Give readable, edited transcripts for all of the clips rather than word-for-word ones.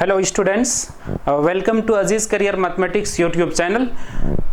Hello students, welcome to Aziz career mathematics YouTube channel.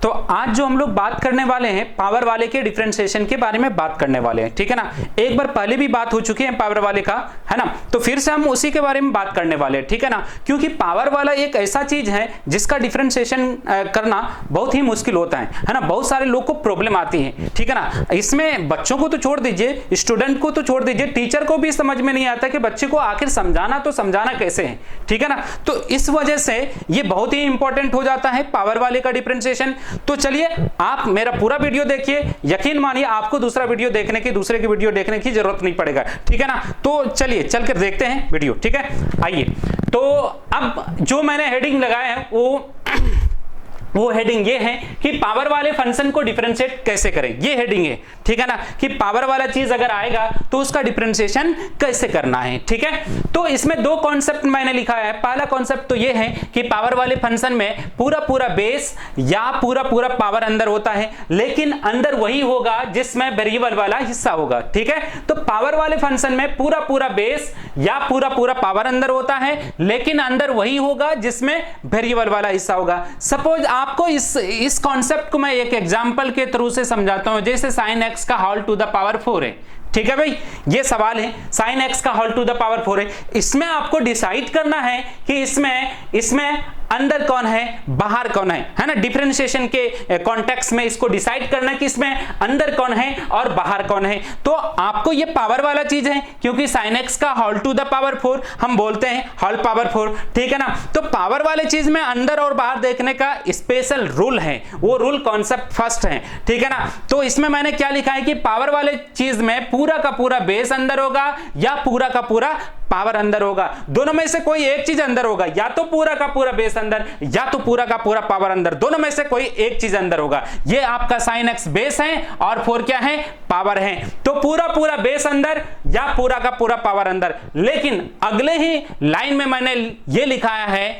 तो आज जो हम लोग बात करने वाले हैं पावर वाले के डिफरेंशिएशन के बारे में बात करने वाले हैं, ठीक है ना। एक बार पहले भी बात हो चुकी है पावर वाले का, है ना। तो फिर से हम उसी के बारे में बात करने वाले हैं, ठीक है ना। क्योंकि पावर वाला एक ऐसा चीज है जिसका डिफरेंशिएशन करना बहुत ही मुश्किल होता है ना। बहुत सारे लोग को प्रॉब्लम आती है, ठीक है ना। इसमें बच्चों को तो छोड़ दीजिए, स्टूडेंट को तो छोड़ दीजिए, टीचर को भी समझ में नहीं आता कि बच्चे को आखिर समझाना तो समझाना कैसे है, ठीक है ना। तो इस वजह से ये बहुत ही इंपॉर्टेंट हो जाता है पावर वाले का डिफरेंशिएशन। तो चलिए आप मेरा पूरा वीडियो देखिए, यकीन मानिए आपको दूसरा वीडियो देखने की, दूसरे की वीडियो देखने की जरूरत नहीं पड़ेगा, ठीक है ना। तो चलिए चलकर देखते हैं वीडियो, ठीक है। आइए, तो अब जो मैंने हेडिंग लगाया है वो हेडिंग ये है कि पावर वाले फंक्शन को डिफरेंशिएट कैसे करें, ये हेडिंग है, ठीक है ना। कि पावर वाला चीज अगर आएगा तो उसका डिफरेंशिएशन कैसे करना है, ठीक है। तो इसमें दो कॉन्सेप्ट मैंने लिखा है। पहला कॉन्सेप्ट तो ये है कि पावर वाले फंक्शन में पूरा बेस या पूरा पावर अंदर होता है, लेकिन अंदर वही होगा जिसमें वेरिएबल वाला हिस्सा होगा, ठीक है। तो पावर वाले फंक्शन में पूरा बेस या पूरा पावर अंदर होता है, लेकिन अंदर वही होगा जिसमें वेरिएबल वाला हिस्सा होगा। सपोज आपको इस कॉन्सेप्ट को मैं एक एग्जांपल के थ्रू से समझाता हूं। जैसे sin x का होल टू द पावर 4 है, ठीक है भाई। ये सवाल है, sin x का होल टू द पावर 4 है। इसमें आपको डिसाइड करना है कि इसमें अंदर कौन है बाहर कौन है ना। डिफरेंशिएशन के कॉन्टेक्स्ट में इसको डिसाइड करना है कि इसमें अंदर कौन है और बाहर कौन है। तो आपको ये पावर वाला चीज है, क्योंकि sin x का होल टू द पावर 4 हम बोलते हैं होल पावर 4, ठीक है ना। तो पावर वाले चीज में अंदर और बाहर देखने का स्पेशल रूल है, वो रूल कॉन्सेप्ट फर्स्ट है, ठीक है ना। तो इसमें मैंने क्या लिखा है कि पावर वाले चीज में पूरा का पूरा बेस अंदर होगा या पूरा का पूरा पावर अंदर होगा। दोनों में से कोई एक चीज अंदर होगा, या तो पूरा का पूरा बेस अंदर या तो पूरा का पूरा पावर अंदर, दोनों में से कोई एक चीज अंदर होगा। ये आपका sin x बेस है और 4 क्या है पावर है। तो पूरा बेस अंदर या पूरा का पूरा पावर अंदर। लेकिन अगले ही लाइन में मैंने ये लिखा है,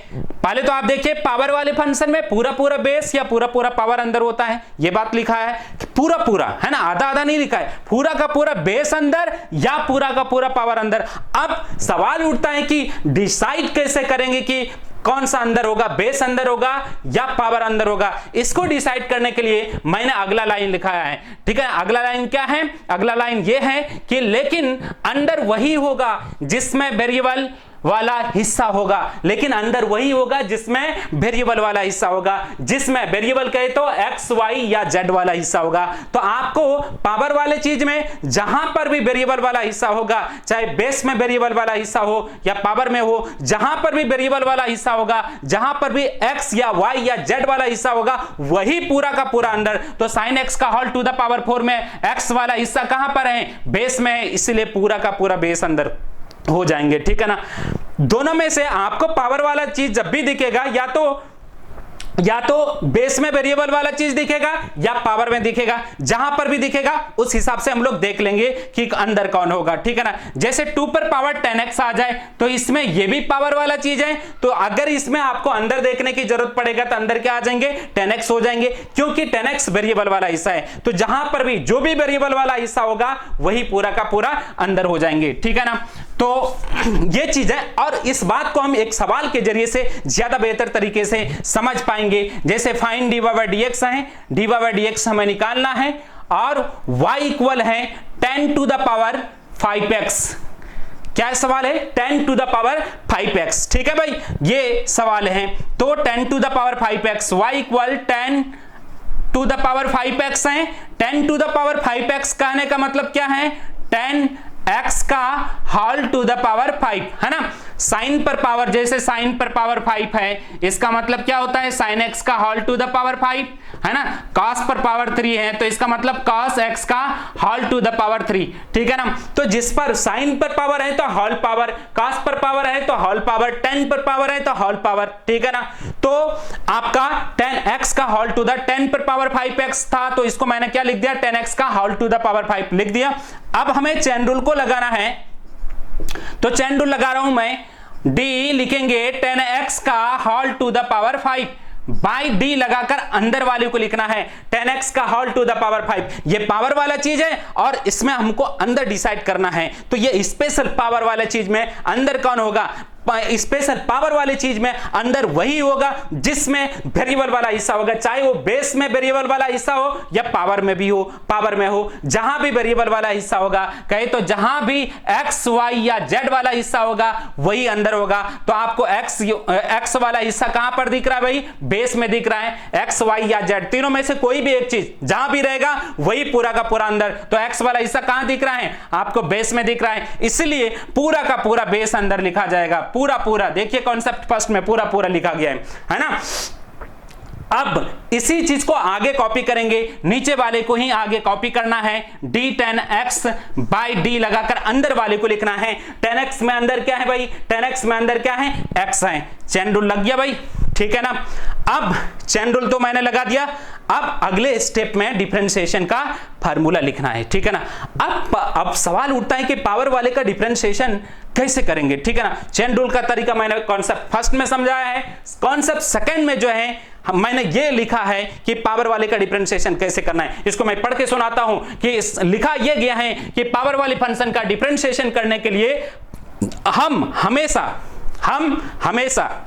पहले तो आप देखिए पावर वाले फंक्शन में पूरा बेस या पूरा पावर अंदर होता है, ये बात लिखा है। पूरा है ना, आधा नहीं लिखा है। पूरा का पूरा बेस अंदर या पूरा का पूरा पावर अंदर। अब सवाल उठता है कि डिसाइड कैसे करेंगे कि कौन सा अंदर होगा, बेस अंदर होगा या पावर अंदर होगा। इसको डिसाइड करने के लिए मैंने अगला लाइन लिखाया है, ठीक है। अगला लाइन क्या है? अगला लाइन ये है कि लेकिन अंदर वही होगा जिसमें वेरिएबल वाला हिस्सा होगा, लेकिन अंदर वही होगा जिसमें वेरिएबल वाला हिस्सा होगा। जिसमें वेरिएबल कहे तो x, y या z वाला हिस्सा होगा। तो आपको पावर वाले चीज में जहां पर भी वेरिएबल वाला हिस्सा होगा, चाहे बेस में वेरिएबल वाला हिस्सा हो या पावर में हो, जहां पर भी वेरिएबल वाला हिस्सा होगा, जहां पर भी x या y या z वाला हिस्सा होगा, वही पूरा का पूरा अंदर। तो sin x का होल टू द पावर 4 में x वाला हिस्सा कहां पर है? बेस में है, इसलिए पूरा का पूरा बेस अंदर हो जाएंगे, ठीक है ना। दोनों में से आपको पावर वाला चीज जब भी दिखेगा या तो बेस में वेरिएबल वाला चीज दिखेगा या पावर में दिखेगा। जहां पर भी दिखेगा उस हिसाब से हम लोग देख लेंगे कि अंदर कौन होगा, ठीक है ना। जैसे 2 पर पावर 10x आ जाए तो इसमें ये भी पावर वाला चीज है, तो अगर इसमें आपको अंदर देखने की जरूरत पड़ेगा तो अंदर क्या आ जाएंगे? 10x हो जाएंगे, क्योंकि 10x वेरिएबल वाला हिस्सा है। तो जहां पर भी जो भी वेरिएबल वाला हिस्सा होगा वही पूरा का पूरा अंदर हो जाएंगे, ठीक है ना। तो ये चीज है, और इस बात को हम एक सवाल के जरिए से ज्यादा बेहतर तरीके से समझ पाएंगे। जैसे फाइंड dy by dx है, dy by dx हमें निकालना है और y इक्वल है 10 टू द पावर 5x। क्या सवाल है? 10 टू द पावर 5x, ठीक है भाई, ये सवाल है। तो 10 to the power 5x, y equal 10 to the power 5x है। 10 टू द पावर 5x कहने का मतलब क्या है? 10x का होल टू द पावर 5, है ना। साइन पर पावर, जैसे साइन पर पावर 5 है, इसका मतलब क्या होता है? sin x का होल टू द पावर 5, है ना। cos पर पावर 3 है तो इसका मतलब cos x का होल टू द पावर 3, ठीक है ना। तो जिस पर साइन पर पावर है तो होल पावर, cos पर पावर है तो होल पावर, 10 पर पावर है तो होल पावर, ठीक है ना। तो आपका 10x का होल टू द 10 पर पावर 5x था, तो इसको मैंने क्या लिख दिया? 10x का होल टू द पावर 5 लिख दिया। अब हमें चेन रूल को लगाना है, तो चेन रूल लगा रहा हूं मैं। d लिखेंगे 10x का whole to the power 5 by d लगाकर अंदर वाले को लिखना है 10x का होल टू द पावर 5। ये पावर वाला चीज है और इसमें हमको अंदर डिसाइड करना है। तो ये स्पेशल पावर वाला चीज में अंदर कौन होगा? स्पेशल पावर वाली चीज में अंदर वही होगा जिसमें वेरिएबल वाला हिस्सा होगा, चाहे वो बेस में वेरिएबल वाला हिस्सा हो या पावर में भी हो, पावर में हो, जहां भी वेरिएबल वाला हिस्सा होगा, कहे तो जहां भी एक्स वाई या जेड वाला हिस्सा होगा वही अंदर होगा। तो आपको एक्स वाला हिस्सा कहां पर दिख रहा है भाई? बेस में दिख रहा है। एक्स वाई या जेड तीनों में से कोई भी एक चीज जहां भी रहेगा वही पूरा का पूरा अंदर। तो एक्स वाला हिस्सा कहां दिख रहा है? आपको बेस में दिख रहा है, इसलिए पूरा का पूरा बेस अंदर लिखा जाएगा। पूरा देखिए कॉन्सेप्ट फर्स्ट में पूरा लिखा गया है ना। अब इसी चीज को आगे कॉपी करेंगे, नीचे वाले को ही आगे कॉपी करना है। d10x बाई डी लगाकर अंदर वाले को लिखना है। 10x में अंदर क्या है भाई? 10x में अंदर क्या है? x है। चेन रूल लग गया भाई, ठीक है ना। अब चेन रूल तो मैंने लगा दिया, अब अगले स्टेप में डिफरेंशिएशन का फार्मूला लिखना है, ठीक है ना। अब सवाल उठता है कि पावर वाले का डिफरेंशिएशन कैसे करेंगे, ठीक है ना। चेन रूल का तरीका मैंने कॉन्सेप्ट फर्स्ट में समझाया है, कॉन्सेप्ट सेकंड में जो है मैंने ये लिखा है कि पावर वाले का डिफरेंशिएशन कैसे करना है। इसको मैं पढ़ के सुनाता हूं कि लिखा यह गया है कि पावर वाले फंक्शन का डिफरेंशिएशन करने के लिए हम हमेशा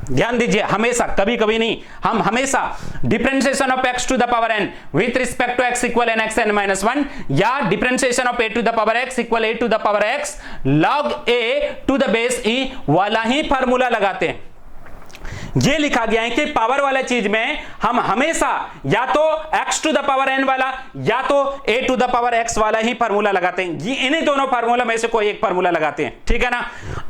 ध्यान दीजिए, हमेशा, कभी कभी नहीं, हम हमेशा differentiation of x to the power n with respect to x equal n x n minus 1 या differentiation of a to the power x equal a to the power x log a to the base e वाला ही formula लगाते हैं। ये लिखा गया है कि power वाला चीज में हम हमेशा या तो x to the power n वाला या तो a to the power x वाला ही फार्मूला लगाते हैं। ये इन्हीं दोनों फार्मूला में से कोई एक फार्मूला लगाते हैं, ठीक है ना।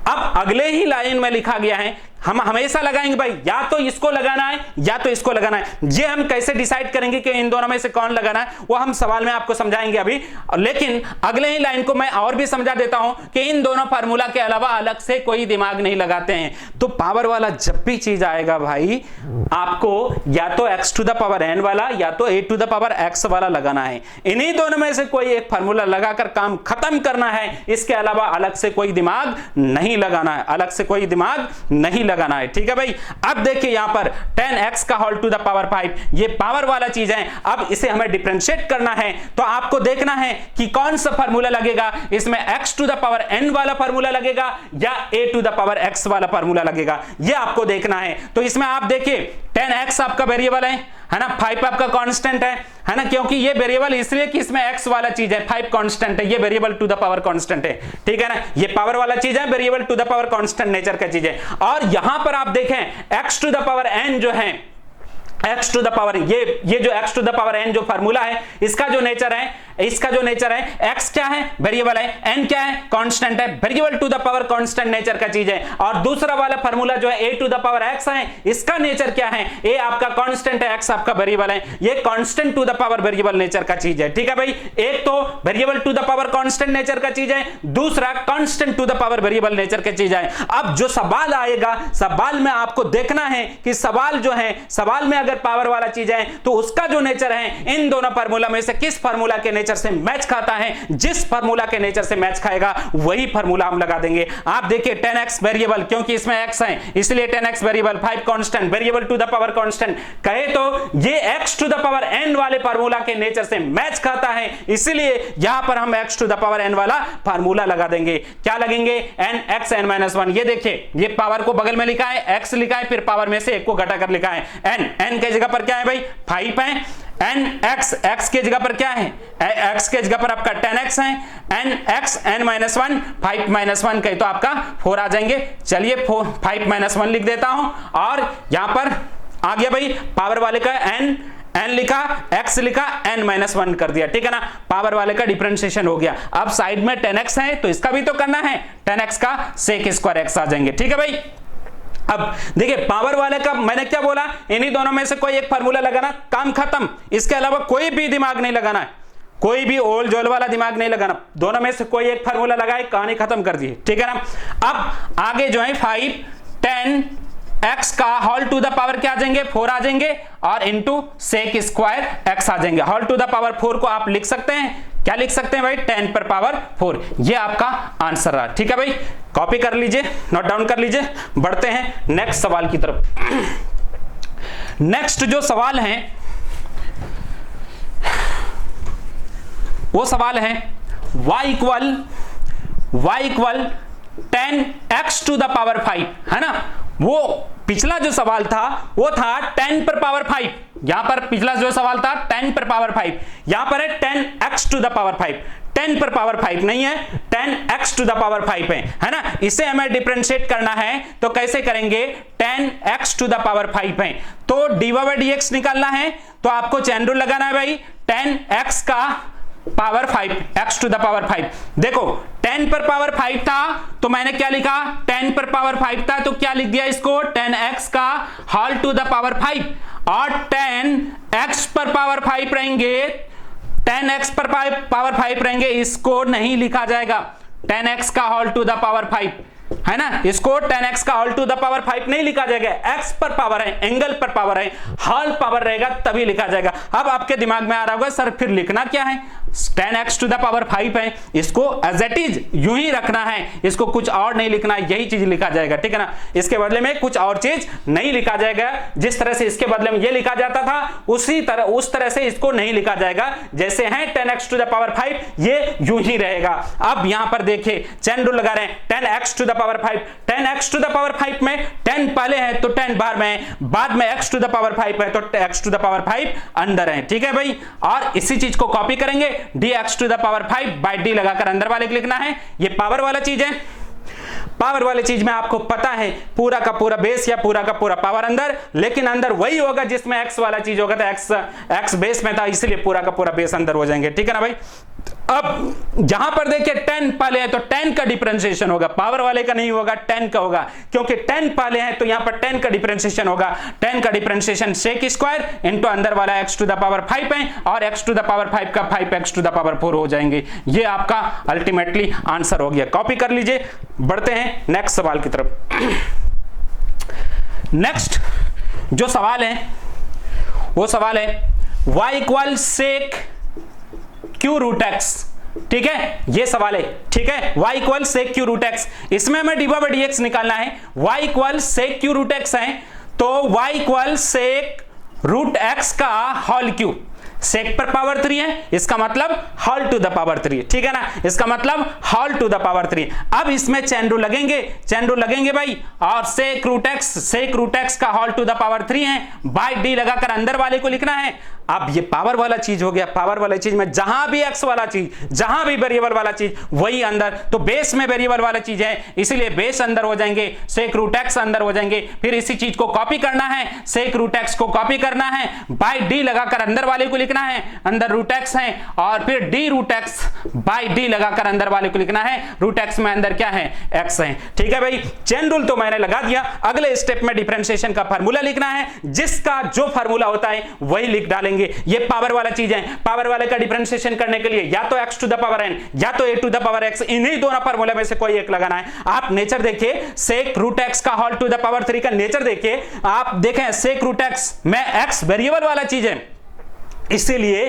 अब अगले ही लाइन में लिखा गया है हम हमेशा लगाएंगे भाई, या तो इसको लगाना है या तो इसको लगाना है। ये हम कैसे डिसाइड करेंगे कि इन दोनों में से कौन लगाना है, वो हम सवाल में आपको समझाएंगे अभी। लेकिन अगले ही लाइन को मैं और भी समझा देता हूं कि इन दोनों फार्मूला के अलावा अलग से कोई दिमाग नहीं लगाते हैं। तो पावर वाला जब भी चीज आएगा भाई, आपको या तो x to the power n वाला या तो a to the power x वाला लगाना है। इन्हीं दोनों में से कोई एक फार्मूला लगाकर काम खत्म करना है, इसके अलावा अलग से कोई दिमाग नहीं लगाना है, अलग से कोई दिमाग नहीं लगाना है, ठीक है भाई। अब देखिए यहां पर 10x का होल टू द पावर 5 ये पावर वाला चीज है। अब इसे हमें डिफरेंशिएट करना है तो आपको देखना है कि कौन सा फार्मूला लगेगा, इसमें x to the power n वाला फार्मूला लगेगा या a to the power x वाला फार्मूला लगेगा, ये आपको देखना है। तो इसमें आप देखिए 10x आपका वेरिएबल है ना, 5 आपका कांस्टेंट है ना, क्योंकि ये वेरिएबल इसलिए कि इसमें x वाला चीज है, 5 कांस्टेंट है, ये variable to the power constant है, ठीक है ना। ये पावर वाला चीज है, variable to the power constant nature का चीज है। और यहां पर आप देखें x to the power n जो है, x टू द पावर ये जो x to the power n जो फार्मूला है, इसका जो नेचर है x क्या है? वेरिएबल है, n क्या है? कांस्टेंट है, variable to the power constant nature का चीज है। और दूसरा वाला फार्मूला जो है a to the power x है, इसका नेचर क्या है? a आपका कांस्टेंट है, x आपका वेरिएबल है, ये constant to the power variable nature का चीज है, ठीक है भाई। एक तो variable to the power constant nature का चीज है, दूसरा constant to the power variable nature का चीज है। अब जो सवाल आएगा, सवाल में आपको देखना है कि सवाल जो है, सवाल में अगर पावर वाला चीज है तो उसका जो नेचर है इन दोनों फार्मूला में से किस फार्मूला के नेचर से मैच खाता है। जिस फार्मूला के नेचर से मैच खाएगा वही फार्मूला हम लगा देंगे। आप देखिए 10x वेरिएबल, क्योंकि इसमें x है इसलिए 10x variable, 5 constant, variable to the power constant, कहे तो ये x to the power n वाले फार्मूला के नेचर से मैच खाता है, इसलिए यहां पर हम x to the power n वाला फार्मूला लगा देंगे। क्या लगेंगे? n x n minus 1। ये देखिए ये पावर को बगल में लिखा है, x लिखा है, फिर पावर में से एक को घटाकर लिखा है। n के जगह पर क्या है भाई? 5 है। n x के जगह पर क्या है? x के जगह पर आपका 10x है। n x n minus 1, 5 minus 1 कहे तो आपका 4 आ जाएंगे। चलिए 5 माइनस 1 लिख देता हूं और यहां पर आ गया भाई पावर वाले का n लिखा, x लिखा, n माइनस 1 कर दिया, ठीक है ना। पावर वाले का डिफरेंशिएशन हो गया। अब साइड में 10x है तो इसका भी तो करना है, 10x का sec स्क्वायर x आ जाएंगे, ठीक है भाई। अब देखिए पावर वाले का मैंने क्या बोला, इन्हीं दोनों में से कोई एक फार्मूला लगाना, काम खत्म। इसके अलावा कोई भी दिमाग नहीं लगाना है, कोई भी ओल जोल वाला दिमाग नहीं लगाना, दोनों में से कोई एक फार्मूला लगाए, कहानी खत्म कर दी, ठीक है ना। अब आगे जो है 5 10 x का होल टू द पावर क्या आ जाएंगे? 4 आ जाएंगे और इनटू सेक स्क्वायर x आ जाएंगे। होल टू द पावर 4 को आप लिख सकते हैं, क्या लिख सकते हैं भाई? 10 पर पावर 4। ये आपका आंसर रहा, ठीक है भाई। कॉपी कर लीजिए, नोट डाउन कर लीजिए। बढ़ते हैं नेक्स्ट सवाल की तरफ। नेक्स्ट जो सवाल है वो सवाल है y equal 10x to the power 5, है ना। वो पिछला जो सवाल था वो था 10 पर पावर 5, यहां पर पिछला जो सवाल था 10 पर पावर 5, यहां पर है 10x टू द पावर 5, 10 पर पावर 5 नहीं है, 10x टू द पावर 5 है ना। इसे हमें डिफरेंशिएट करना है तो कैसे करेंगे, 10x टू द पावर 5 है तो dy/dx निकालना है तो आपको चैन रूल लगाना है भाई, 10x का power 5, x to the power 5। देखो 10 पर पावर 5 था तो मैंने क्या लिखा, 10 पर पावर 5 था तो क्या लिख दिया इसको, 10x का होल टू द पावर 5, और 10x पर पावर 5 रहेंगे, 10x पर पावर 5 रहेंगे, इसको नहीं लिखा जाएगा 10x का होल टू द पावर 5, है ना। इसको 10x का होल टू द पावर 5 नहीं लिखा जाएगा, x पर पावर है, एंगल पर पावर है, होल पावर रहेगा तभी लिखा जाएगा। अब आपके दिमाग में आ रहा होगा सर फिर लिखना क्या है, 10x टू द पावर 5 है, इसको एज इट इज यूं ही रखना है, इसको कुछ और नहीं लिखना, यही चीज लिखा जाएगा, ठीक है ना। इसके बदले में कुछ और चीज नहीं लिखा जाएगा, जिस तरह से इसके बदले में ये लिखा जाता था उस तरह से इसको नहीं लिखा जाएगा, जैसे है 10x टू द पावर 5 ये यूं ही रहेगा। अब यहां पर देखिए चैन रूल लगा रहे हैं, 10x to the power 5, 10x to the power 5 में 10 पहले है तो 10 बार में, बाद में x टू द पावर 5 है तो x टू द पावर 5 अंदर है, ठीक है भाई। और इसी चीज को कॉपी करेंगे, dx to the power 5 by d लगाकर अंदर वाले को लिखना है, ये पावर वाला चीज है। पावर वाले चीज में आपको पता है पूरा का पूरा बेस या पूरा का पूरा पावर अंदर, लेकिन अंदर वही होगा जिसमें x वाला चीज होगा, तो x बेस में था इसलिए पूरा का पूरा बेस अंदर हो जाएंगे, ठीक है ना भाई। अब जहां पर देखिए 10 पहले है तो 10 का डिफरेंशिएशन होगा, पावर वाले का नहीं होगा, 10 का होगा, क्योंकि 10 पहले है तो यहां पर 10 का डिफरेंशिएशन होगा, 10 का डिफरेंशिएशन सेक स्क्वायर इनटू अंदर वाला x टू द पावर 5 है, और x टू द पावर 5 का 5x टू द पावर 4 हो जाएंगे। ये आपका अल्टीमेटली आंसर हो गया, कॉपी कर लीजिए। बढ़ते हैं नेक्स्ट सवाल की तरफ। नेक्स्ट जो सवाल है वो सवाल है y equal sec cube root x, ठीक है, ये सवाल है, ठीक है। y equal sec cube root x, इसमें हमें dy/dx निकालना है। y equal sec cube root x है तो y equal sec root x का होल क्यू, सेक पर पावर 3 है इसका मतलब होल टू द पावर 3, ठीक है ना, इसका मतलब होल टू द पावर 3। अब इसमें चैन रूल लगेंगे भाई, और सेक रूट एक्स का होल टू द पावर 3 है, बाय d लगाकर अंदर वाले को लिखना है। अब ये पावर वाला चीज हो गया, पावर वाला चीज में जहां भी x वाला चीज, जहां भी वेरिएबल वाला चीज वही अंदर, तो बेस में वेरिएबल वाला चीज है इसलिए बेस अंदर हो जाएंगे, सेक रूट एक्स अंदर हो जाएंगे। फिर इसी चीज को कॉपी करना है, सेक रूट एक्स को कॉपी करना है, बाय d लगाकर अंदर वाले को लिखना है, अंदर रूट एक्स है, और फिर d root x by d लगाकर अंदर वाले को लिखना है, रूट एक्स में अंदर क्या है, x है, ठीक है भाई। चेन रूल तो मैंने लगा दिया, अगले स्टेप में डिफरेंशिएशन का फार्मूला लिखना है, जिसका जो फार्मूला होता है वही लिख डालेंगे। ये पावर वाला चीज है, पावर वाले का डिफरेंशिएशन करने के लिए या तो x to the power n या तो a to the power x, इन्हीं दोनों फार्मूले में से कोई एक लगाना है। आप नेचर देखिए, सेक रूट एक्स का होल टू द पावर 3 का नेचर देखिए, आप देखें सेक रूट एक्स में x वेरिएबल वाला चीज है, इसीलिए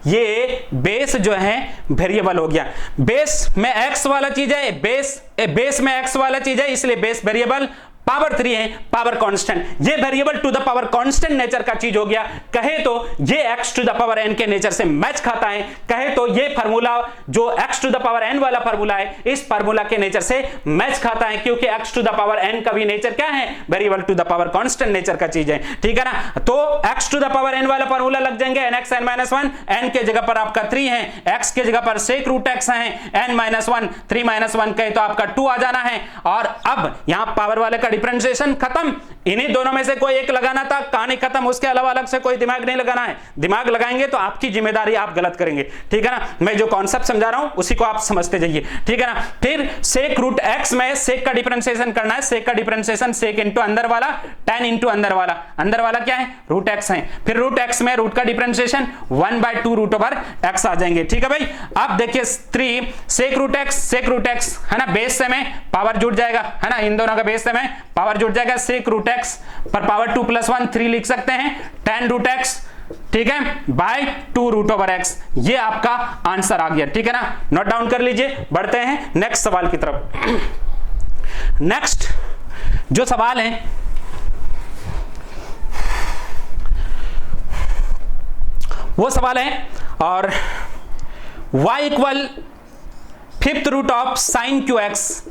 ये बेस जो है वेरिएबल हो गया। बेस में x वाला चीज है, बेस में x वाला चीज है इसलिए बेस वेरिएबल, पावर 3 है पावर कांस्टेंट, ये variable to the power constant nature का चीज हो गया। कहे तो ये x to the power n के नेचर से मैच खाता है, कहे तो ये फार्मूला जो x to the power n वाला फार्मूला है इस फार्मूला के नेचर से मैच खाता है, क्योंकि x to the power n का भी नेचर क्या है, variable to the power constant nature का चीज है, ठीक है ना। तो x to the power n वाला फार्मूला लग जाएंगे, nx n-1, n के जगह पर आपका 3 है, x के जगह पर सेक रूट x है, n-1 3-1 कहे तो आपका 2 आ जाना है। और अब यहां पावर वाले का डिफरेंशिएशन खत्म, इन्हीं दोनों में से कोई एक लगाना था, कहानी खत्म, उसके अलावा अलग से कोई दिमाग नहीं लगाना है। दिमाग लगाएंगे तो आपकी जिम्मेदारी, आप गलत करेंगे, ठीक है ना। मैं जो कॉन्सेप्ट समझा रहा हूं उसी को आप समझते जाइए, ठीक है ना। फिर सेक रूट एक्स में सेक का डिफरेंशिएशन करना है, सेक का डिफरेंशिएशन सेक इंटू अंदर वाला, tan इंटू अंदर वाला क्या है, रूट एक्स है। फिर रूट एक्स में रूट का डिफरेंशिएशन 1/2 रूट ओवर एक्स आ जाएंगे, ठीक है भाई। अब देखिए 3 सेक रूट एक्स है ना, बेस से में पावर जुड़ जाएगा, है ना, इन दोनों का बेस से में पावर जुड़ जाएगा, सेक रूट एक्स पर पावर 2 + 1 3 लिख सकते हैं, tan रूट एक्स, ठीक है, बाय 2 रूट ओवर एक्स, ये आपका आंसर आ गया, ठीक है ना। नोट डाउन कर लीजिए। बढ़ते हैं नेक्स्ट सवाल की तरफ। नेक्स्ट जो सवाल है वो सवाल है, और y equal 5th root of sine cube x,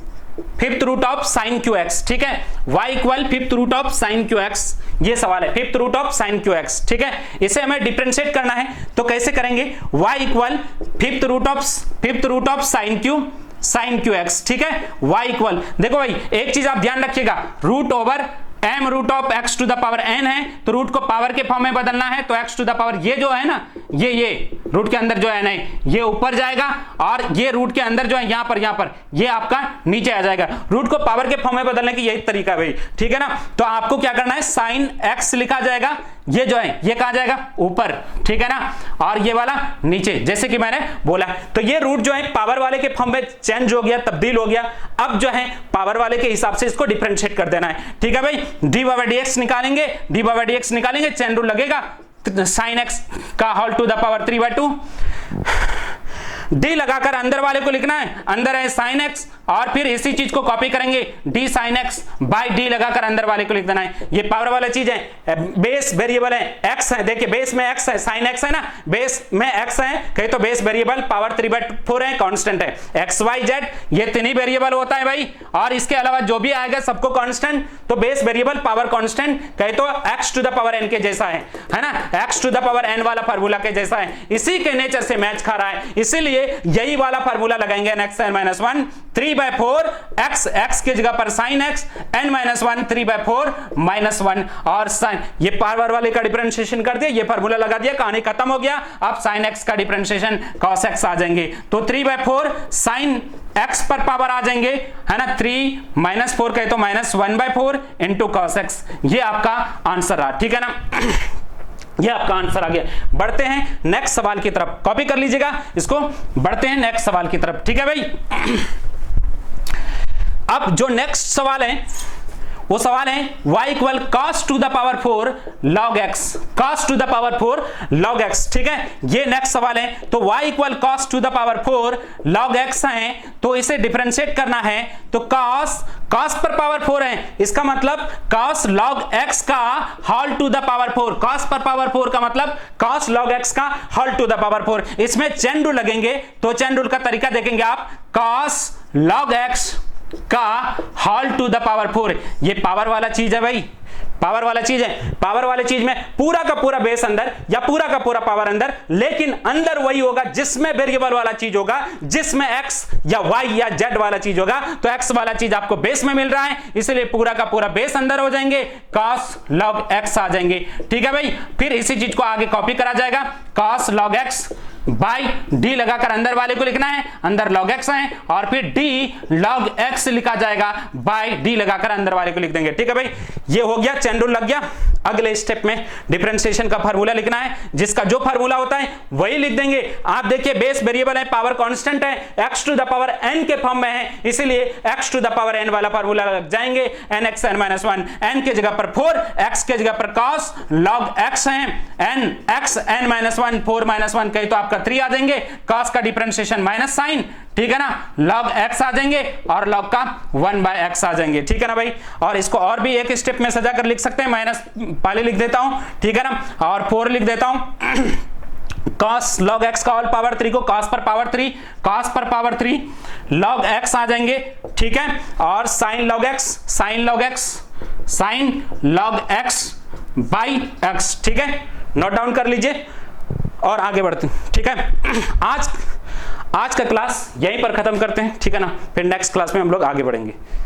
fifth root of sine cube x, ठीक है, y equal fifth root of sine cube x, ये सवाल है, fifth root of sine cube x, ठीक है। इसे हमें डिफरेंशिएट करना है, तो कैसे करेंगे, y equal fifth root of sine cube x, ठीक है, y इक्वल, देखो भाई एक चीज आप ध्यान रखिएगा, root over m root of x to the power n है, तो रूट को पावर के फॉर्म में बदलना है, तो x टू द पावर ये जो है ना, ये रूट के अंदर जो है ना ये ऊपर जाएगा, और ये रूट के अंदर जो है यहां पर ये आपका नीचे आ जाएगा। रूट को पावर के फॉर्म में बदलने की यही तरीका है भाई, ठीक है ना। तो आपको क्या करना है, साइन x लिखा जाएगा, ये जो है ये कहां जाएगा, ऊपर, ठीक है ना, और ये वाला नीचे, जैसे कि मैंने बोला। तो ये रूट जो है पावर वाले के फॉर्म में चेंज हो गया, तब्दील हो गया। अब जो है पावर वाले के हिसाब से इसको डिफरेंशिएट कर देना है, ठीक है भाई। dy/dx निकालेंगे, चेन रूल लगेगा, साइन x का whole to the power 3/2, d लगाकर अंदर वाले को लिखना है, अंदर है साइन एक्स, और फिर इसी चीज को कॉपी करेंगे, D sine x by d लगाकर अंदर वाले को लिख देना है। ये पावर वाला चीज है, बेस वेरिएबल है एक्स है, देखिए बेस में एक्स है, साइन एक्स है ना, बेस में एक्स है, कहीं तो बेस वेरिएबल पावर 3/4 है, कांस्टेंट है, एक्स वाई जेड ये तीन ही वेरिएबल होता है भाई, और इसके अलावा जो भी आएगा सबको कांस्टेंट, तो बेस वेरिएबल पावर कांस्टेंट, कहीं तो x to the power n के जैसा है ना, x to the power n वाला फार्मूला के जैसा है, इसी के नेचर से मैच खा रहा है, इसीलिए यही वाला फार्मूला लगाएंगे, n(x(n-1) 3/4 x की जगह पर sin x n-1 3/4 -1, और sin, ये पावर वाले का डिफरेंशिएशन कर दिया, ये फार्मूला लगा दिया, कहानी खत्म हो गया। अब sin x का डिफरेंशिएशन cos x आ जाएंगे, तो 3/4 sin x पर पावर आ जाएंगे, है ना, 3 - 4 कहे तो -1/4 इंटू cos x, ये आपका आंसर रहा, ठीक है ना। ये आपका आंसर आ गया। बढ़ते हैं नेक्स्ट सवाल की तरफ, कॉपी कर लीजिएगा इसको, बढ़ते हैं नेक्स्ट सवाल की तरफ, ठीक है भाई। अब जो नेक्स्ट सवाल है वो सवाल है y equal cos to the power 4 log x, cos to the power 4 log x, ठीक है, ये नेक्स्ट सवाल है। तो y equal cos to the power 4 log x है, तो इसे डिफरेंशिएट करना है, तो cos पर पावर 4 है, इसका मतलब cos log x का whole to the power 4, cos पर पावर 4 का मतलब cos log x का होल टू द पावर 4। इसमें चेन रूल लगेंगे, तो चेन रूल का तरीका देखेंगे आप, cos log x का होल टू द पावर 4, ये पावर वाला चीज है भाई, पावर वाला चीज है, पावर वाले चीज में पूरा का पूरा बेस अंदर या पूरा का पूरा पावर अंदर, लेकिन अंदर वही होगा जिसमें वेरिएबल वाला चीज होगा, जिसमें x या y या z वाला चीज होगा, तो x वाला चीज आपको बेस में मिल रहा है, इसलिए पूरा का पूरा बेस अंदर हो जाएंगे, cos log x आ जाएंगे, ठीक है भाई। फिर इसी चीज को आगे कॉपी करा जाएगा, cos log x by d लगाकर अंदर वाले को लिखना है, अंदर log x है, और फिर d log x लिखा जाएगा, बाई डी लगाकर अंदर वाले को लिख देंगे, ठीक है भाई। ये हो गया, चेन रूल लग गया। अगले स्टेप में डिफरेंशिएशन का फार्मूला लिखना है, जिसका जो फार्मूला होता है वही लिख देंगे। आप देखिए बेस वेरिएबल है, पावर कांस्टेंट है, x to the power n के फॉर्म में है, इसीलिए x to the power n वाला फार्मूला लग जाएंगे, nx n-1, n के जगह पर 4, x के जगह पर cos log x है, nx n-1 4 - 1 कहीं तो आपका 3 आ जाएंगे, cos का डिफरेंशिएशन माइनस साइन, ठीक है ना, log x आ जाएंगे, और log का 1/x आ जाएंगे, ठीक है ना भाई। और इसको और भी एक स्टेप में सजा कर लिख सकते हैं, माइनस पहले लिख देता हूं, ठीक है ना, और 4 लिख देता हूं, cos log x का होल पावर 3 को cos पर पावर 3, cos पर पावर 3 log x आ जाएंगे, ठीक है, और sin log x by x, ठीक है, नोट डाउन कर लीजिए और आगे बढ़ते हैं, ठीक है। आज का क्लास यहीं पर खत्म करते हैं, ठीक है ना, फिर नेक्स्ट क्लास में हम लोग आगे बढ़ेंगे।